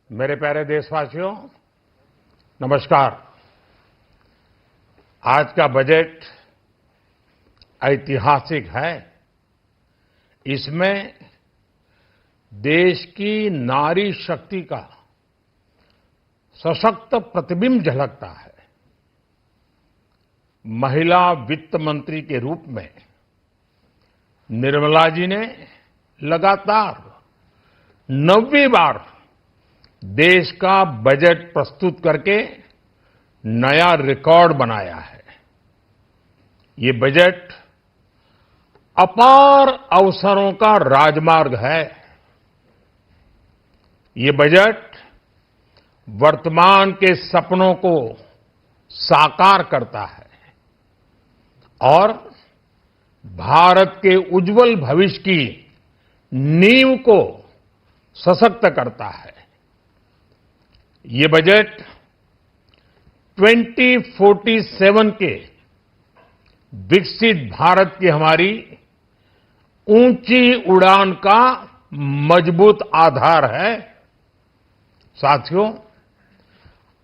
मेरे प्यारे देशवासियों, नमस्कार। आज का बजट ऐतिहासिक है। इसमें देश की नारी शक्ति का सशक्त प्रतिबिंब झलकता है। महिला वित्त मंत्री के रूप में निर्मला जी ने लगातार 9वीं बार देश का बजट प्रस्तुत करके नया रिकॉर्ड बनाया है। ये बजट अपार अवसरों का राजमार्ग है। ये बजट वर्तमान के सपनों को साकार करता है और भारत के उज्जवल भविष्य की नींव को सशक्त करता है। ये बजट 2047 के विकसित भारत की हमारी ऊंची उड़ान का मजबूत आधार है। साथियों,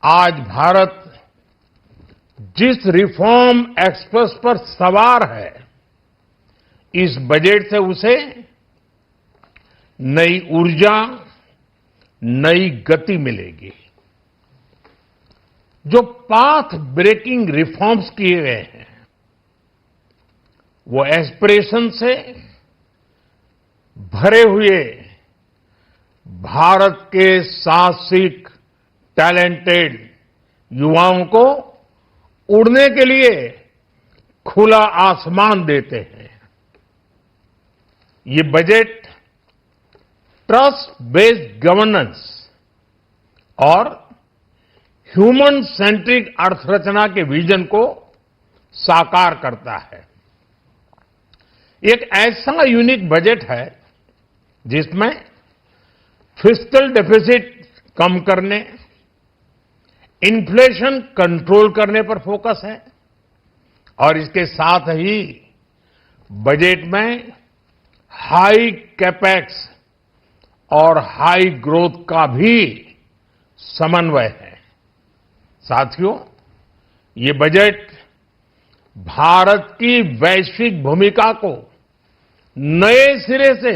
आज भारत जिस रिफॉर्म एक्सप्रेस पर सवार है, इस बजट से उसे नई ऊर्जा, नई गति मिलेगी। जो पाथ ब्रेकिंग रिफॉर्म्स किए गए हैं, वो एस्पिरेशन से भरे हुए भारत के साहसिक, टैलेंटेड युवाओं को उड़ने के लिए खुला आसमान देते हैं। ये बजट ट्रस्ट बेस्ड गवर्नेंस और ह्यूमन सेंट्रिक अर्थरचना के विजन को साकार करता है। एक ऐसा यूनिक बजट है जिसमें फिस्कल डेफिसिट कम करने, इन्फ्लेशन कंट्रोल करने पर फोकस है और इसके साथ ही बजट में हाई कैपेक्स और हाई ग्रोथ का भी समन्वय है। साथियों, ये बजट भारत की वैश्विक भूमिका को नए सिरे से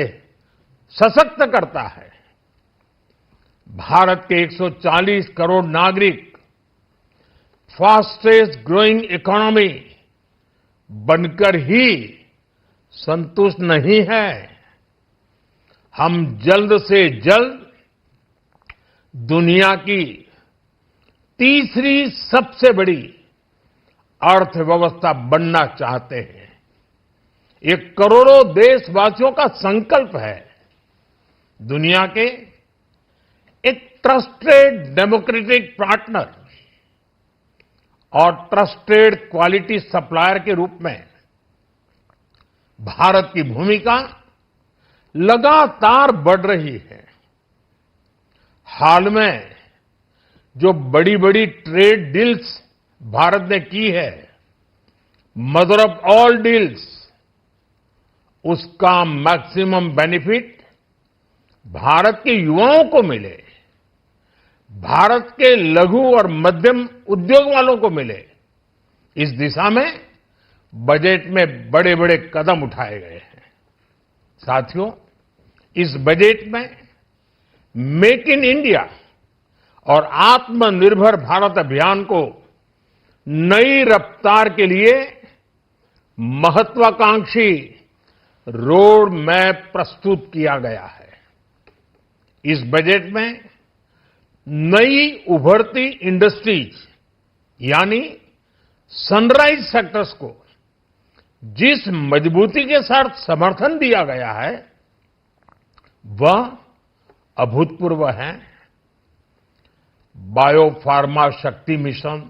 सशक्त करता है। भारत के 140 करोड़ नागरिक फास्टेस्ट ग्रोइंग इकोनॉमी बनकर ही संतुष्ट नहीं है। हम जल्द से जल्द दुनिया की तीसरी सबसे बड़ी अर्थव्यवस्था बनना चाहते हैं। ये करोड़ों देशवासियों का संकल्प है। दुनिया के एक ट्रस्टेड डेमोक्रेटिक पार्टनर और ट्रस्टेड क्वालिटी सप्लायर के रूप में भारत की भूमिका लगातार बढ़ रही है। हाल में जो बड़ी बड़ी ट्रेड डील्स भारत ने की है, मदर ऑफ ऑल डील्स, उसका मैक्सिमम बेनिफिट भारत के युवाओं को मिले, भारत के लघु और मध्यम उद्योग वालों को मिले। इस दिशा में बजट में बड़े बड़े कदम उठाए गए हैं। साथियों, इस बजट में मेक इन इंडिया और आत्मनिर्भर भारत अभियान को नई रफ्तार के लिए महत्वाकांक्षी रोड मैप प्रस्तुत किया गया है। इस बजट में नई उभरती इंडस्ट्रीज यानी सनराइज सेक्टर्स को जिस मजबूती के साथ समर्थन दिया गया है, वह अभूतपूर्व है। Bio pharma Shakti mission,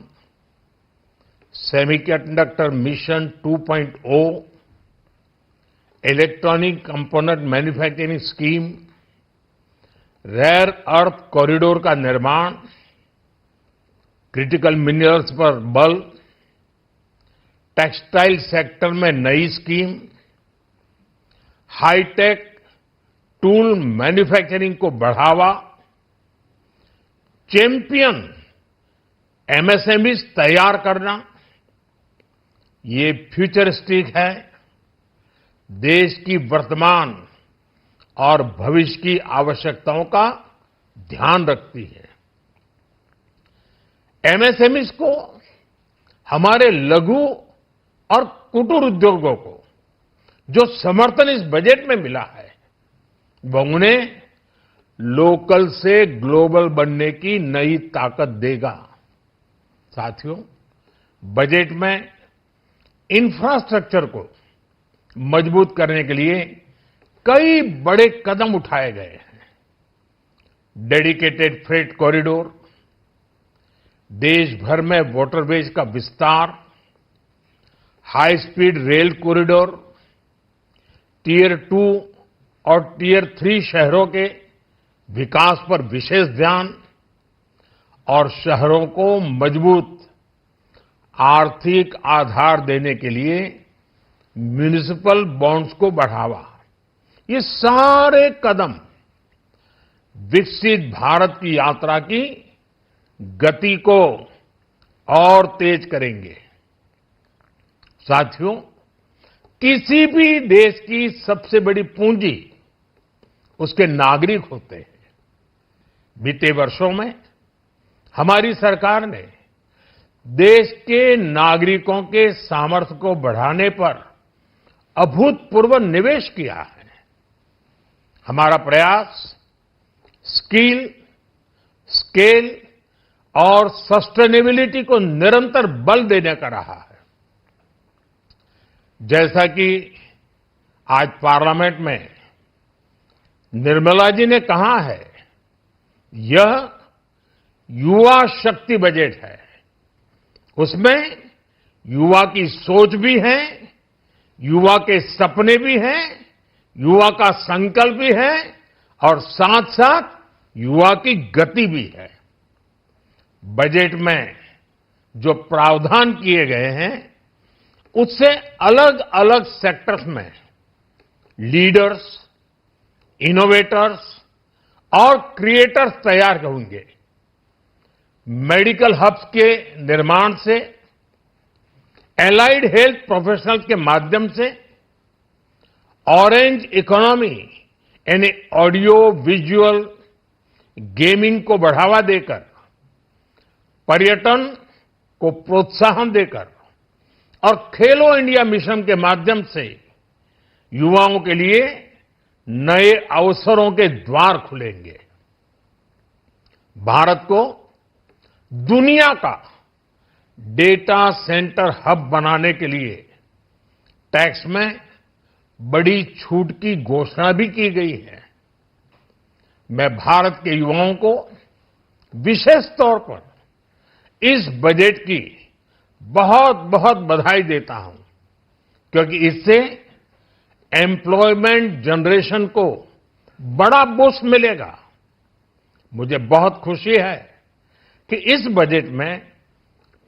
semiconductor mission 2.0, electronic component manufacturing scheme, rare earth corridor का निर्माण, क्रिटिकल मिनरल्स पर बल, टेक्सटाइल सेक्टर में नई स्कीम, हाईटेक टूल मैन्युफैक्चरिंग को बढ़ावा, चैंपियन एमएसएमईज तैयार करना, ये फ्यूचरिस्टिक है, देश की वर्तमान और भविष्य की आवश्यकताओं का ध्यान रखती है। एमएसएमईज को, हमारे लघु और कुटीर उद्योगों को जो समर्थन इस बजट में मिला है, वह उन्हें लोकल से ग्लोबल बनने की नई ताकत देगा। साथियों, बजट में इंफ्रास्ट्रक्चर को मजबूत करने के लिए कई बड़े कदम उठाए गए हैं। डेडिकेटेड फ्रेट कॉरिडोर, देश भर में वाटरवेज का विस्तार, high speed rail corridor, tier 2 और टियर 3 शहरों के विकास पर विशेष ध्यान और शहरों को मजबूत आर्थिक आधार देने के लिए म्युनिसिपल बॉन्ड्स को बढ़ावा, ये सारे कदम विकसित भारत की यात्रा की गति को और तेज करेंगे। साथियों, किसी भी देश की सबसे बड़ी पूंजी उसके नागरिक होते हैं। बीते वर्षों में हमारी सरकार ने देश के नागरिकों के सामर्थ्य को बढ़ाने पर अभूतपूर्व निवेश किया है। हमारा प्रयास स्किल, स्केल और सस्टेनेबिलिटी को निरंतर बल देने का रहा है। जैसा कि आज पार्लियामेंट में निर्मला जी ने कहा है, यह युवा शक्ति बजट है। उसमें युवा की सोच भी है, युवा के सपने भी हैं, युवा का संकल्प भी है और साथ साथ युवा की गति भी है। बजट में जो प्रावधान किए गए हैं, उससे अलग अलग सेक्टर्स में लीडर्स, इनोवेटर्स और क्रिएटर्स तैयार होंगे। मेडिकल हब्स के निर्माण से, एलाइड हेल्थ प्रोफेशनल्स के माध्यम से, ऑरेंज इकोनॉमी यानी ऑडियो विजुअल गेमिंग को बढ़ावा देकर, पर्यटन को प्रोत्साहन देकर और खेलो इंडिया मिशन के माध्यम से युवाओं के लिए नए अवसरों के द्वार खुलेंगे। भारत को दुनिया का डेटा सेंटर हब बनाने के लिए टैक्स में बड़ी छूट की घोषणा भी की गई है। मैं भारत के युवाओं को विशेष तौर पर इस बजट की बहुत बहुत बधाई देता हूं, क्योंकि इससे एम्प्लॉयमेंट जनरेशन को बड़ा बूस्ट मिलेगा। मुझे बहुत खुशी है कि इस बजट में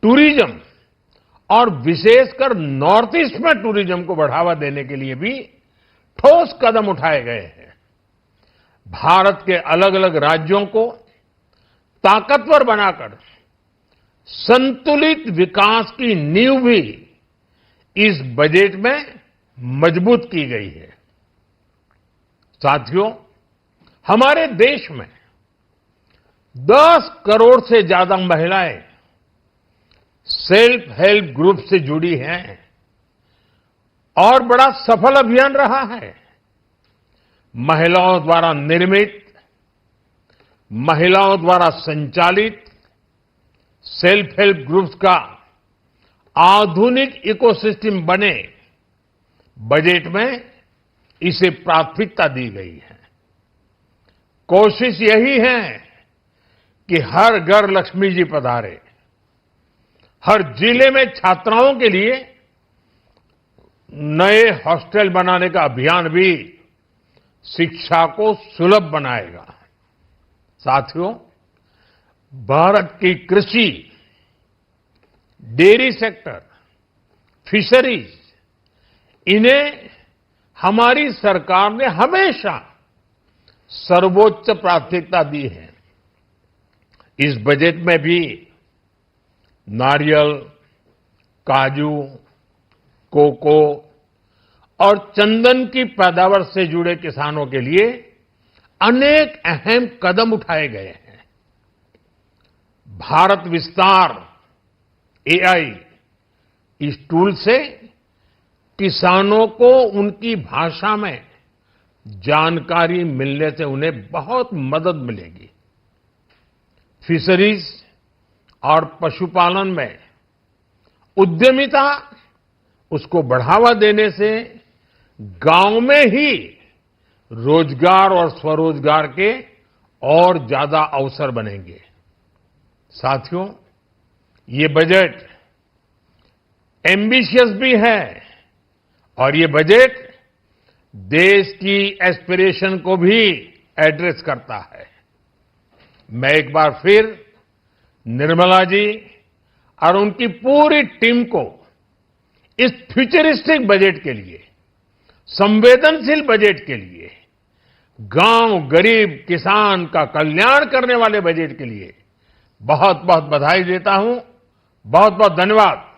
टूरिज्म और विशेषकर नॉर्थ ईस्ट में टूरिज्म को बढ़ावा देने के लिए भी ठोस कदम उठाए गए हैं। भारत के अलग अलग राज्यों को ताकतवर बनाकर संतुलित विकास की नींव भी इस बजट में मजबूत की गई है। साथियों, हमारे देश में 10 करोड़ से ज्यादा महिलाएं सेल्फ हेल्प ग्रुप से जुड़ी हैं और बड़ा सफल अभियान रहा है। महिलाओं द्वारा निर्मित, महिलाओं द्वारा संचालित सेल्फ हेल्प ग्रुप्स का आधुनिक इकोसिस्टम बने, बजट में इसे प्राथमिकता दी गई है। कोशिश यही है कि हर घर लक्ष्मी जी पधारे। हर जिले में छात्राओं के लिए नए हॉस्टल बनाने का अभियान भी शिक्षा को सुलभ बनाएगा। साथियों, भारत की कृषि, डेयरी सेक्टर, फिशरीज, इन्हें हमारी सरकार ने हमेशा सर्वोच्च प्राथमिकता दी है। इस बजट में भी नारियल, काजू, कोको और चंदन की पैदावार से जुड़े किसानों के लिए अनेक अहम कदम उठाए गए हैं। भारत विस्तार एआई इस टूल से किसानों को उनकी भाषा में जानकारी मिलने से उन्हें बहुत मदद मिलेगी। फिशरीज और पशुपालन में उद्यमिता उसको बढ़ावा देने से गांव में ही रोजगार और स्वरोजगार के और ज्यादा अवसर बनेंगे। साथियों, ये बजट एम्बिशियस भी है और ये बजट देश की एस्पिरेशन को भी एड्रेस करता है। मैं एक बार फिर निर्मला जी और उनकी पूरी टीम को इस फ्यूचरिस्टिक बजट के लिए, संवेदनशील बजट के लिए, गांव, गरीब, किसान का कल्याण करने वाले बजट के लिए बहुत बहुत बधाई देता हूं। बहुत बहुत धन्यवाद।